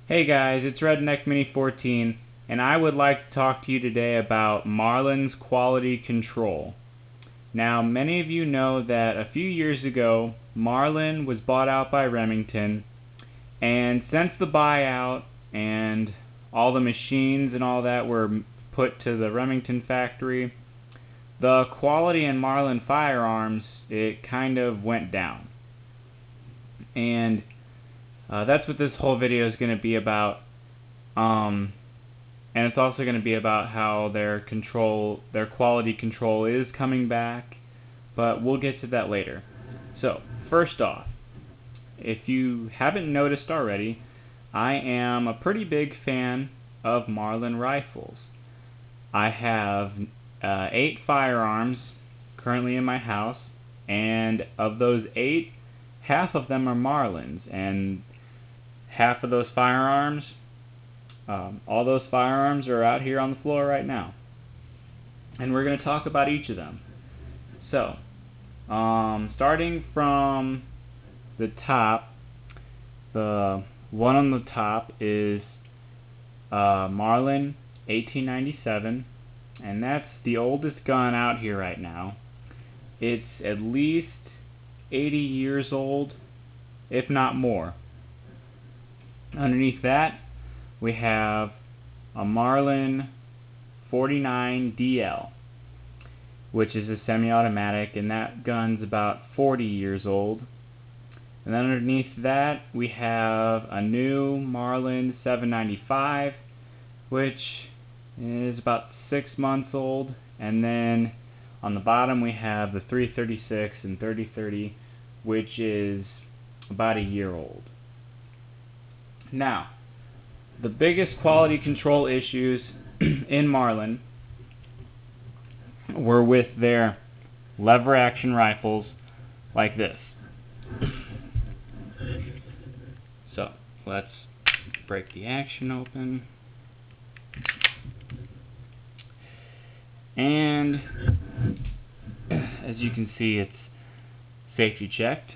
Hey guys, it's Redneck Mini 14, and I would like to talk to you today about Marlin's quality control. Now, many of you know that a few years ago, Marlin was bought out by Remington, and since the buyout and all the machines and all that were put to the Remington factory, the quality in Marlin firearms, it kind of went down. And that's what this whole video is going to be about. And it's also going to be about how their quality control is coming back, but we'll get to that later. So, first off, if you haven't noticed already, I am a pretty big fan of Marlin rifles. I have 8 firearms currently in my house, and of those 8, half of them are Marlins, and half of those firearms, all those firearms are out here on the floor right now. And we're going to talk about each of them. So, starting from the top, the one on the top is Marlin 1897, and that's the oldest gun out here right now. It's at least 80 years old, if not more. Underneath that, we have a Marlin 49DL, which is a semi-automatic, and that gun's about 40 years old. And then underneath that, we have a new Marlin 795, which is about 6 months old. And then on the bottom, we have the 336 and 3030, which is about a year old. Now, the biggest quality control issues in Marlin were with their lever action rifles like this. So, let's break the action open. And as you can see, it's safety checked.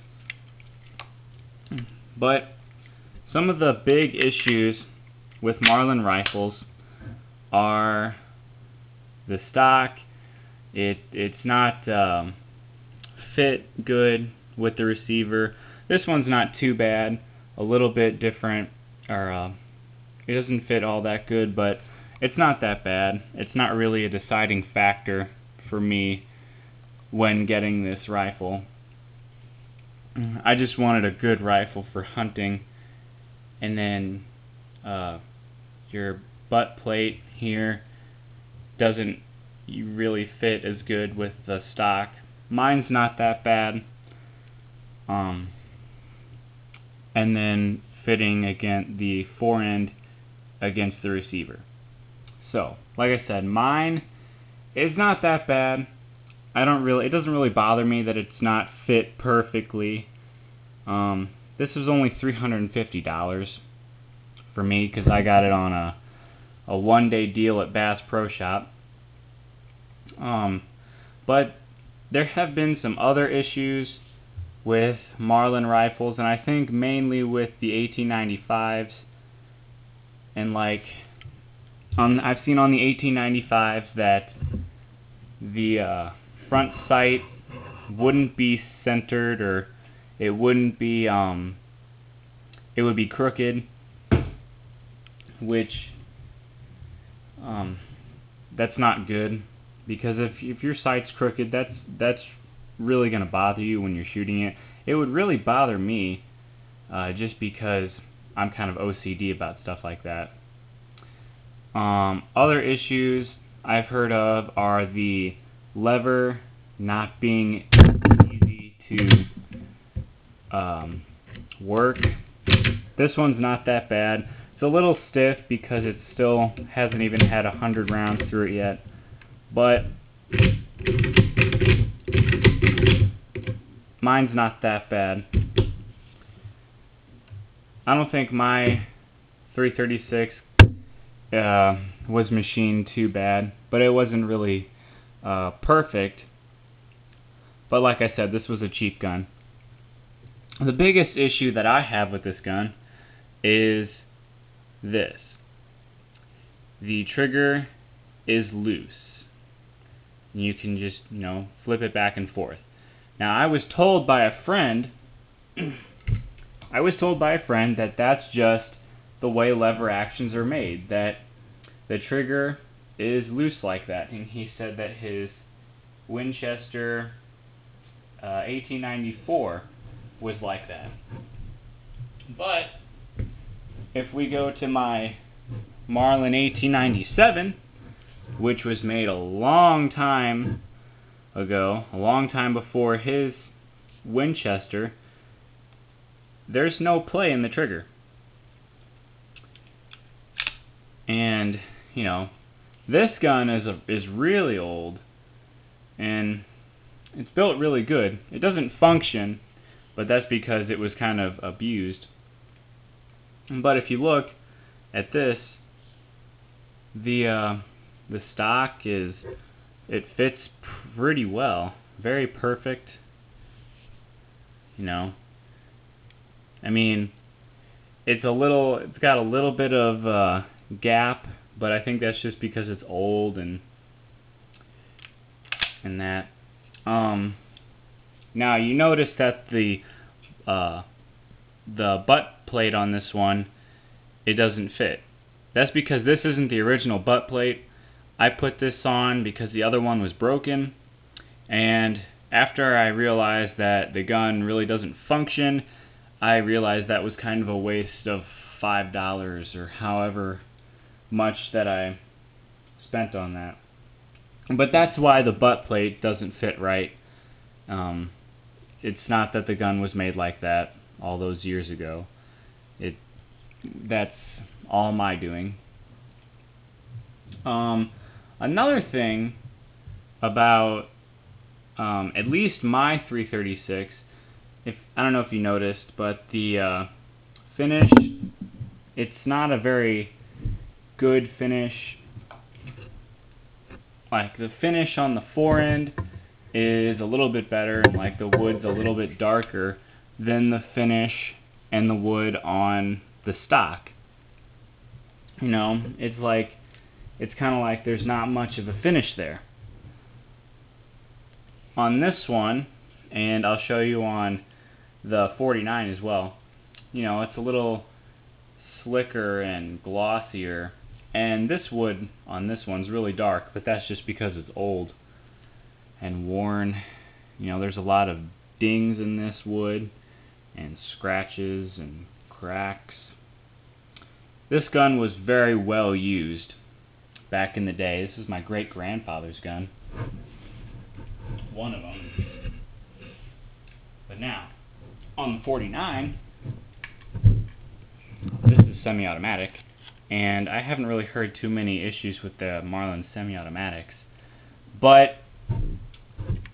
But some of the big issues with Marlin rifles are the stock. It's not fit good with the receiver. This one's not too bad, a little bit different, or it doesn't fit all that good, but it's not that bad. It's not really a deciding factor for me when getting this rifle. I just wanted a good rifle for hunting. And then your butt plate here doesn't really fit as good with the stock. Mine's not that bad. And then fitting against the forend against the receiver. So, like I said, mine is not that bad. It doesn't really bother me that it's not fit perfectly. This was only $350 for me because I got it on a one-day deal at Bass Pro Shop. But there have been some other issues with Marlin rifles, and I think mainly with the 1895s. And I've seen on the 1895s that the front sight wouldn't be centered, or it wouldn't be, it would be crooked, which, that's not good, because if your sight's crooked, that's really going to bother you when you're shooting it. It would really bother me, just because I'm kind of OCD about stuff like that. Other issues I've heard of are the lever not being easy to work. This one's not that bad. It's a little stiff because it still hasn't even had 100 rounds through it yet, but mine's not that bad. I don't think my 336 was machined too bad, but it wasn't really perfect. But like I said, this was a cheap gun. The biggest issue that I have with this gun is this. The trigger is loose. You can just, flip it back and forth. Now, I was told by a friend that that's just the way lever actions are made, that the trigger is loose like that. And he said that his Winchester 1894 was like that. But if we go to my Marlin 1897, which was made a long time ago, a long time before his Winchester, there's no play in the trigger. And, this gun is really old, and it's built really good. It doesn't function, but that's because it was kind of abused. But if you look at this, the stock it fits pretty well, very perfect. I mean, it's got a little bit of gap, but I think that's just because it's old and that. Now you notice that the butt plate on this one, it doesn't fit. That's because this isn't the original butt plate. I put this on because the other one was broken, and after I realized that the gun really doesn't function, I realized that was kind of a waste of $5 or however much that I spent on that. But that's why the butt plate doesn't fit right. It's not that the gun was made like that all those years ago. That's all my doing. Another thing about at least my 336, I don't know if you noticed, but the finish, it's not a very good finish. Like, the finish on the forend is a little bit better, and like the wood's a little bit darker than the finish and the wood on the stock. It's kind of like there's not much of a finish there. On this one, and I'll show you on the 49 as well, it's a little slicker and glossier, and this wood on this one's really dark, but that's just because it's old and worn. There's a lot of dings in this wood and scratches and cracks. This gun was very well used back in the day. This is my great-grandfather's gun. One of them. But now, on the 49, this is semi-automatic, and I haven't really heard too many issues with the Marlin semi-automatics. But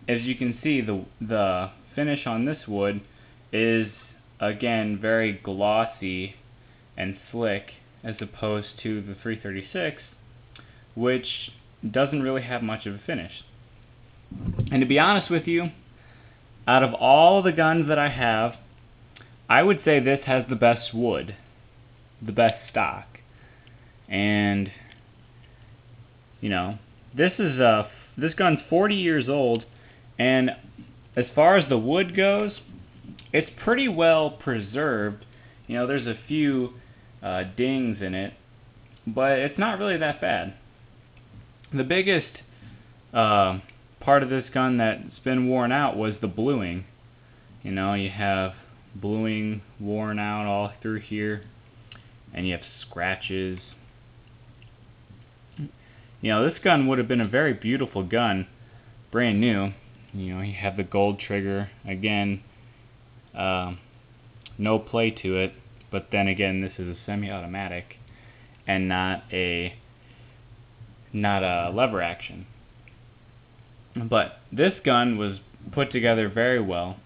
as you can see, the finish on this wood is, again, very glossy and slick, as opposed to the 336, which doesn't really have much of a finish. And to be honest with you, out of all the guns that I have, I would say this has the best wood, the best stock. And this gun's 40 years old, and as far as the wood goes, it's pretty well preserved. There's a few dings in it, but it's not really that bad. The biggest part of this gun that's been worn out was the bluing. You have bluing worn out all through here, and you have scratches. This gun would have been a very beautiful gun, brand new. You have the gold trigger. Again, no play to it, but then again, this is a semi-automatic and not a lever action. But this gun was put together very well,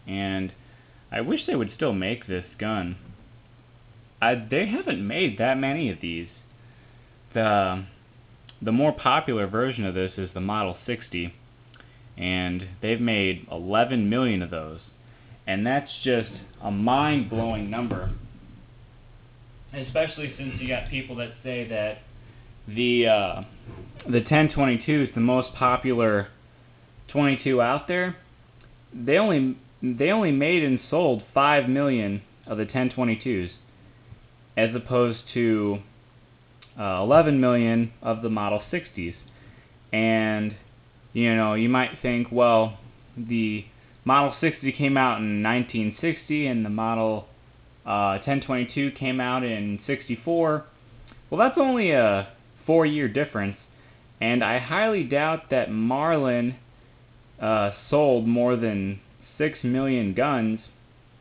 and I wish they would still make this gun. They haven't made that many of these. The more popular version of this is the Model 60, and they've made 11 million of those, and that's just a mind-blowing number. especially since you got people that say that the 1022 is the most popular 22 out there. They only made and sold 5 million of the 1022s, as opposed to 11 million of the Model 60s. And you might think, well, the Model 60 came out in 1960 and the Model 1022 came out in 64. Well, that's only a 4-year difference, and I highly doubt that Marlin sold more than 6 million guns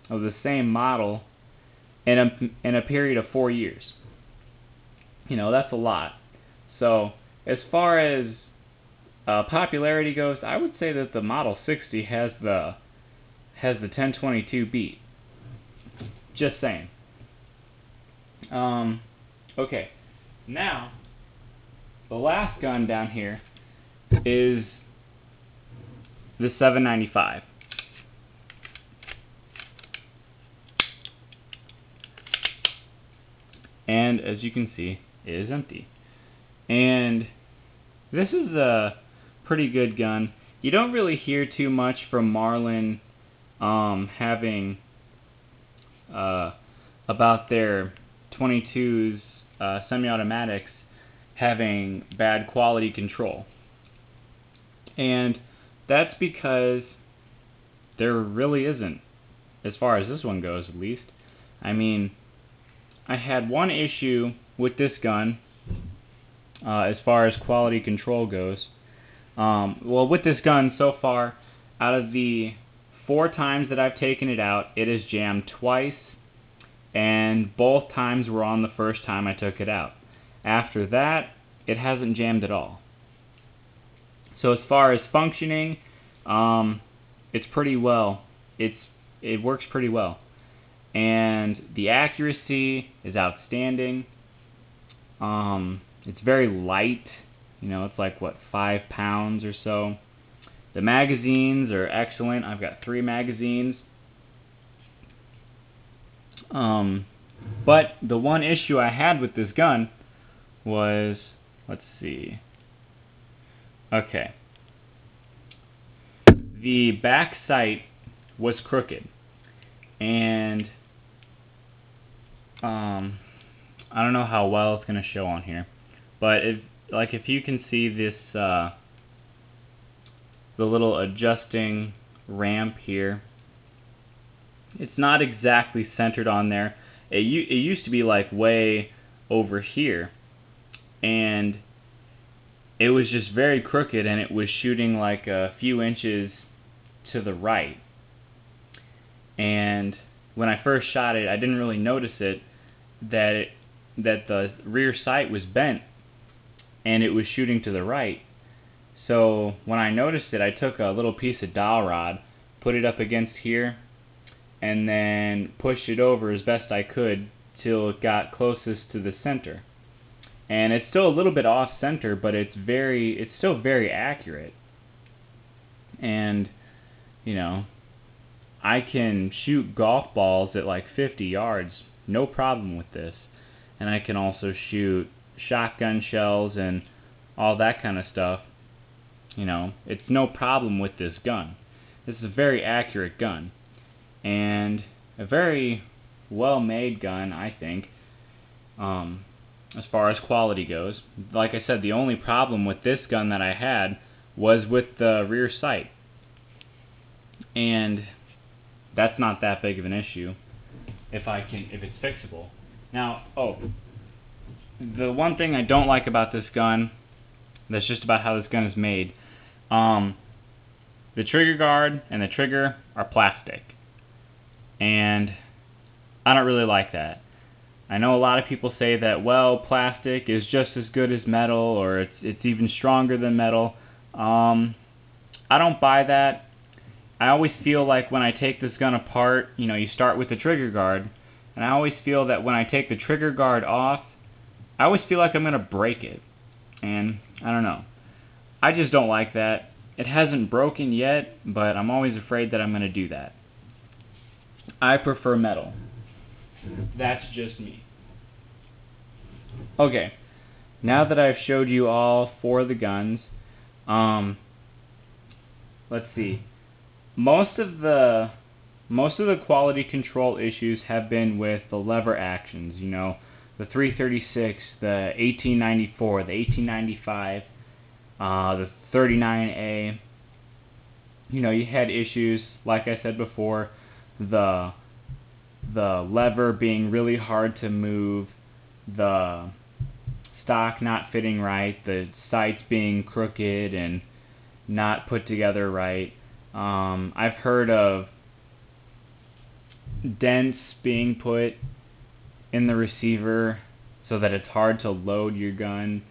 of the same model in a period of 4 years. That's a lot. So as far as popularity goes, I would say that the Model 60 has the 1022 beat. Just saying. Okay. Now, the last gun down here is the 795. And as you can see, it is empty. And this is a pretty good gun. You don't really hear too much from Marlin having about their 22s semi-automatics having bad quality control. And that's because there really isn't, as far as this one goes at least. I mean, I had one issue with this gun as far as quality control goes. Well, with this gun so far, out of the 4 times that I've taken it out, it has jammed twice, and both times were on the first time I took it out. After that, it hasn't jammed at all. So as far as functioning, it's pretty well. It works pretty well, and the accuracy is outstanding. It's very light. It's like, what, 5 pounds or so. The magazines are excellent. I've got 3 magazines. But the one issue I had with this gun was, let's see. Okay. The back sight was crooked. And I don't know how well it's going to show on here. But if you can see this, the little adjusting ramp here, it's not exactly centered on there. It used to be like way over here, and it was just very crooked, and it was shooting like a few inches to the right. And when I first shot it, I didn't really notice it, that the rear sight was bent and it was shooting to the right. So when I noticed it, I took a little piece of dowel rod, put it up against here, and then pushed it over as best I could till it got closest to the center. And it's still a little bit off center, but it's still very accurate. And I can shoot golf balls at like 50 yards, no problem with this. And I can also shoot shotgun shells and all that kind of stuff. It's no problem with this gun. This is a very accurate gun, and a very well-made gun, I think, as far as quality goes. Like I said, the only problem with this gun that I had was with the rear sight, and that's not that big of an issue if it's fixable. Now, the one thing I don't like about this gun, that's just about how this gun is made, the trigger guard and the trigger are plastic, and I don't really like that. I know a lot of people say that, well, plastic is just as good as metal, or it's even stronger than metal. I don't buy that. I always feel like when I take this gun apart, you start with the trigger guard, and I always feel that when I take the trigger guard off, I always feel like I'm going to break it. And I don't know. I just don't like that. It hasn't broken yet, but I'm always afraid that I'm going to do that. I prefer metal. That's just me. Okay, now that I've showed you all four of the guns, let's see. Most of the quality control issues have been with the lever actions. You know, the 336, the 1894, the 1895, the 39A. You know, you had issues, like I said before, the lever being really hard to move, the stock not fitting right, the sights being crooked and not put together right. I've heard of dents being put in the receiver so that it's hard to load your gun.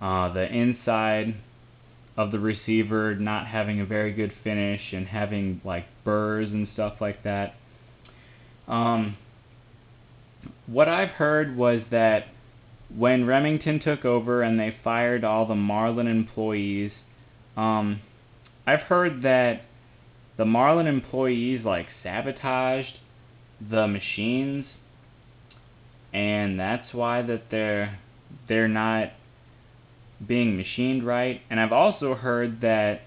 The inside of the receiver not having a very good finish and having like burrs and stuff like that. What I've heard was that when Remington took over and they fired all the Marlin employees, I've heard that the Marlin employees like sabotaged the machines, and that's why that they're not being machined right. And I've also heard that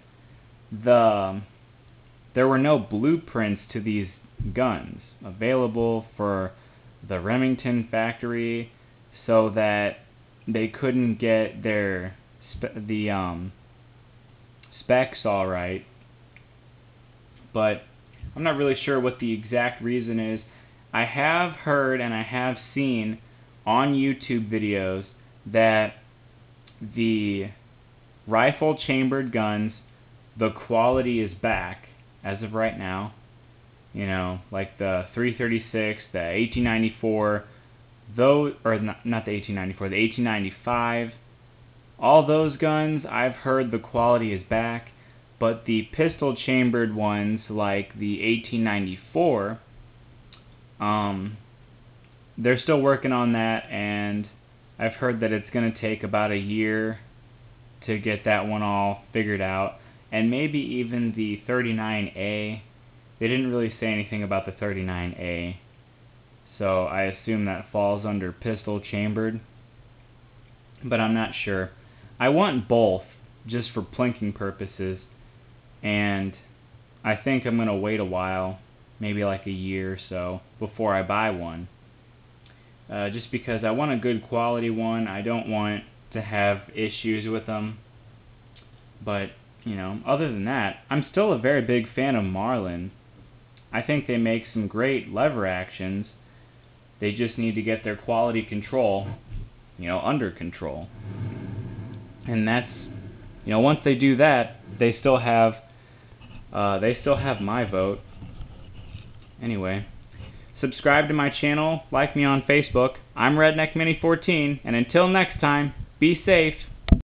there were no blueprints to these guns available for the Remington factory, so that they couldn't get their specs all right. But I'm not really sure what the exact reason is. I have heard and I have seen on YouTube videos that the rifle chambered guns, the quality is back as of right now. You know, like the 336, the 1894, those, or not the 1894, the 1895, all those guns, I've heard the quality is back. But the pistol chambered ones, like the 1894, they're still working on that, and I've heard that it's going to take about a year to get that one all figured out. And maybe even the 39A. They didn't really say anything about the 39A, so I assume that falls under pistol chambered, but I'm not sure. I want both, just for plinking purposes, and I think I'm going to wait a while, maybe like a year or so, before I buy one. Just because I want a good quality one. I don't want to have issues with them. But, you know, other than that, I'm still a very big fan of Marlin. I think they make some great lever actions. They just need to get their quality control, you know, under control. And that's, you know, once they do that, they still have my vote. Anyway, subscribe to my channel, like me on Facebook. I'm Redneck Mini 14, and until next time, be safe.